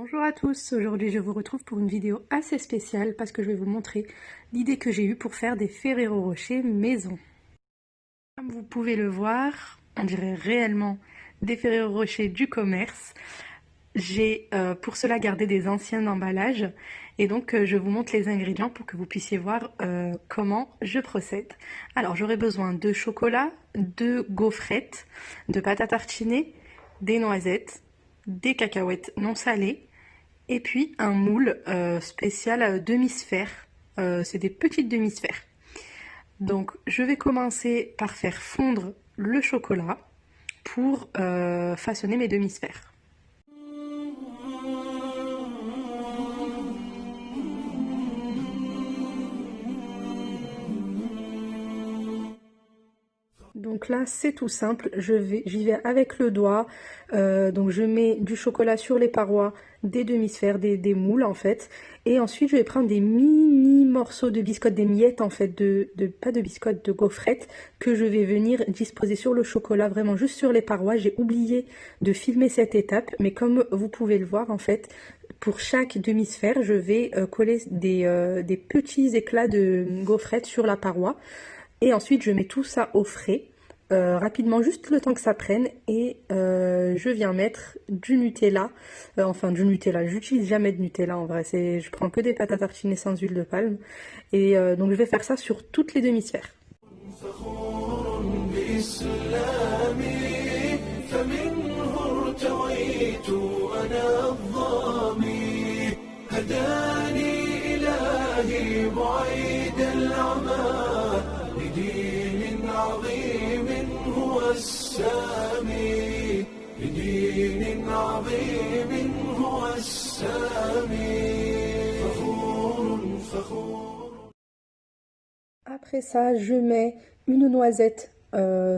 Bonjour à tous, aujourd'hui je vous retrouve pour une vidéo assez spéciale parce que je vais vous montrer l'idée que j'ai eue pour faire des Ferrero Rocher maison. Comme vous pouvez le voir, on dirait réellement des Ferrero Rocher du commerce. J'ai pour cela gardé des anciens emballages et donc je vous montre les ingrédients pour que vous puissiez voir comment je procède. Alors j'aurai besoin de chocolat, de gaufrettes, de pâte à tartiner, des noisettes, des cacahuètes non salées et puis un moule spécial demi-sphère. C'est des petites demi-sphères. Donc je vais commencer par faire fondre le chocolat pour façonner mes demi-sphères. Donc là c'est tout simple, j'y vais avec le doigt, donc je mets du chocolat sur les parois des demi-sphères, des moules en fait, et ensuite je vais prendre des mini morceaux de biscottes, des miettes en fait, pas de biscottes, de gaufrettes, que je vais venir disposer sur le chocolat, vraiment juste sur les parois. J'ai oublié de filmer cette étape, mais comme vous pouvez le voir en fait, pour chaque demi-sphère, je vais coller des petits éclats de gaufrettes sur la paroi. Et ensuite, je mets tout ça au frais, rapidement, juste le temps que ça prenne. Et je viens mettre du Nutella, enfin du Nutella, j'utilise jamais de Nutella en vrai, je prends que des pâtes à tartiner sans huile de palme. Et donc je vais faire ça sur toutes les demi-sphères. Après ça, je mets une noisette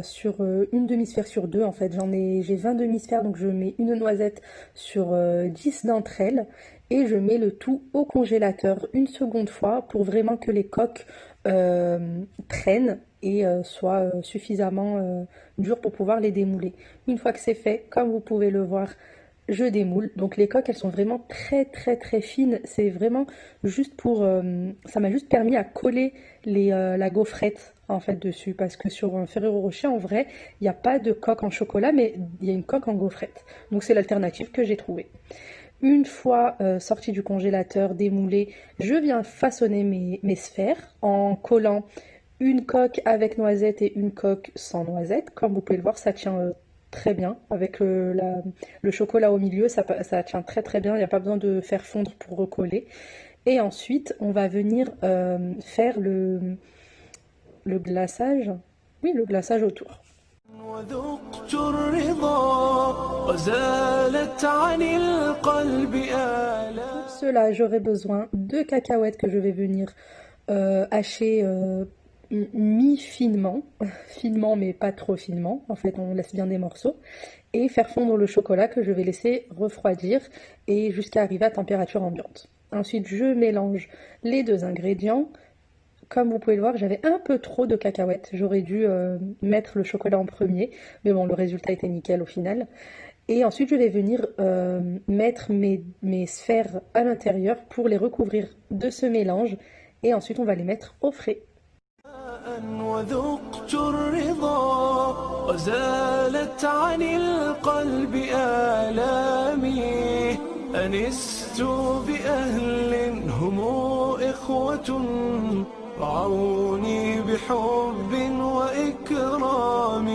sur une demi-sphère sur deux. En fait, j'ai 20 demi-sphères, donc je mets une noisette sur 10 d'entre elles. Et je mets le tout au congélateur une seconde fois pour vraiment que les coques prennent et soient suffisamment dures pour pouvoir les démouler. Une fois que c'est fait, comme vous pouvez le voir, je démoule. Donc les coques, elles sont vraiment très fines. C'est vraiment juste pour... ça m'a juste permis à coller la gaufrette en fait dessus. Parce que sur un Ferrero Rocher, en vrai, il n'y a pas de coque en chocolat, mais il y a une coque en gaufrette. Donc c'est l'alternative que j'ai trouvée. Une fois sorti du congélateur, démoulé, je viens façonner mes sphères en collant une coque avec noisette et une coque sans noisette. Comme vous pouvez le voir, ça tient très bien. Avec le chocolat au milieu, ça tient très bien. Il n'y a pas besoin de faire fondre pour recoller. Et ensuite, on va venir faire le glaçage. Oui, le glaçage autour. Pour cela, j'aurai besoin de cacahuètes que je vais venir hacher mi-finement, finement mais pas trop finement, en fait on laisse bien des morceaux, et faire fondre le chocolat que je vais laisser refroidir et jusqu'à arriver à température ambiante. Ensuite, je mélange les deux ingrédients. Comme vous pouvez le voir, j'avais un peu trop de cacahuètes. J'aurais dû mettre le chocolat en premier, mais bon, le résultat était nickel au final. Et ensuite, je vais venir mettre mes sphères à l'intérieur pour les recouvrir de ce mélange. Et ensuite, on va les mettre au frais. رعوني بحب وإكرام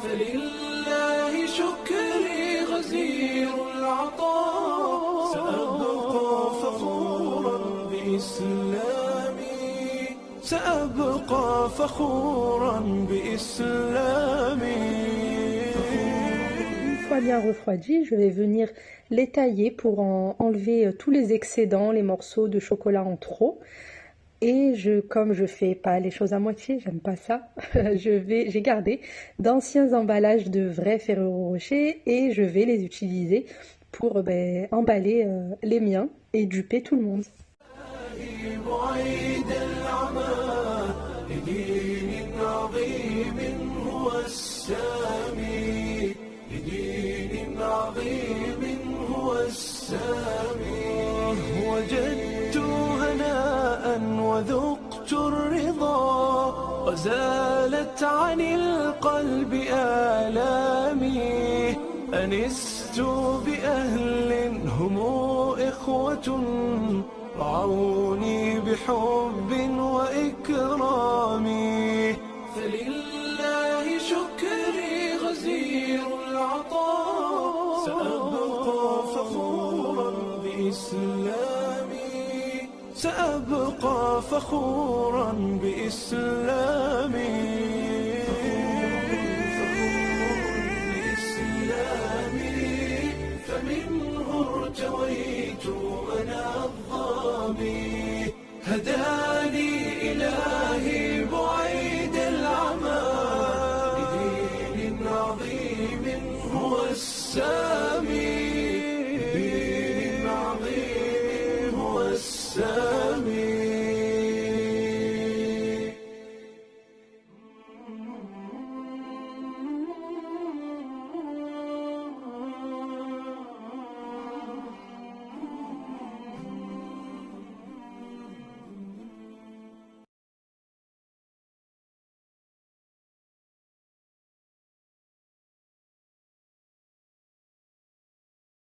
فلله شكري غزير العطاء سأبقى فخورا بإسلامي Une fois bien refroidi, je vais venir les tailler pour enlever tous les excédents, les morceaux de chocolat en trop. Et comme je fais pas les choses à moitié, j'aime pas ça, j'ai gardé d'anciens emballages de vrais Ferrero Rocher et je vais les utiliser pour emballer les miens et duper tout le monde. السامي لدين عظيم هو السامي وزالت عن القلب آلامي أنست بأهل هم إخوة رعوني بحب وإكرام فلله شكري غزير العطاء سأبقى فخورا بإسلامي سأبقى فخورا بإسلامي فمنه ارتويت أنا الظامي هداني إلهي بعيد العمى لدين عظيم هو السامي لدين عظيم هو السامي